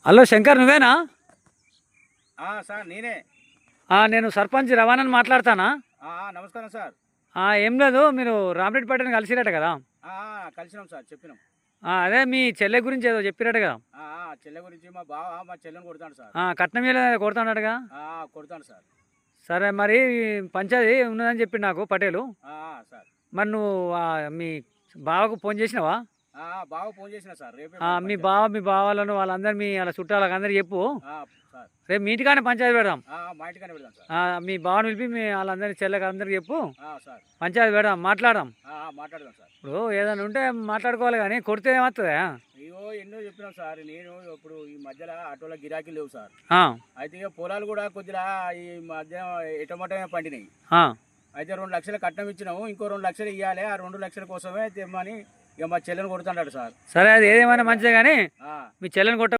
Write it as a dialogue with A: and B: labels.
A: Hello Shankar, నువ్వేనా?
B: Sir నేనే.
A: నేను సర్పంచ్ రవాణాని మాట్లాడతానా?
B: నమస్కారం సార్.
A: ఏం లేదు, మీరు రామరెడ్డిపేటని కలిసిరట కదా?
B: కలిసినాం సార్, చెప్పినాం.
A: అదే మీ చెల్లె గురించి ఏదో చెప్పిరట కదా?
B: చెల్లె గురించి మా బావ మా చెల్లెని కొడతాడు సార్.
A: కట్నం కొడతాడటగా?
B: కొడతాడు సార్.
A: సరే, మరి పంచాయతీ ఉన్నదని చెప్పి నాకు పటేలు.
B: సార్
A: మరి నువ్వు మీ బావకు ఫోన్ చేసినావా?
B: బావ ఫోన్ చేసిన సార్. రేపు
A: మీ బావాలను వాళ్ళందరూ మీ వాళ్ళ చుట్టాలకు అందరు చెప్పు.
B: సార్
A: రేపు మీ ఇంటికానే పంచాయతీ పెడదాం.
B: మా ఇంటికానే పెడదాం సార్.
A: మీ బావని పిలిపి మీ వాళ్ళందరి చెల్లెకి అందరికి చెప్పు.
B: సార్
A: పంచాయతీ పెడదాం, మాట్లాడదాం.
B: మాట్లాడదాం సార్.
A: ఇప్పుడు ఏదైనా ఉంటే మాట్లాడుకోవాలి, కానీ కొడితే ఏమవుతుందా?
B: అయ్యో, ఎన్నో చెప్పినాం సార్. నేను ఇప్పుడు ఈ మధ్యలో ఆటోలో గిరాకీ లేవు సార్. అయితే ఇక పొలాలు కూడా కొద్దిగా ఈ మధ్య ఎటమటమే పండినాయి. అయితే 2 లక్షలు కట్నం ఇచ్చినాము, ఇంకో 2 లక్షలు ఇవ్వాలి. ఆ 2 లక్షల కోసమే తెమ్మని ఇక మా చెల్లెని కొడుతున్నాడు సార్.
A: సరే, అది ఏదేమైనా మంచిదే, కానీ మీ చెల్లెని కొట్ట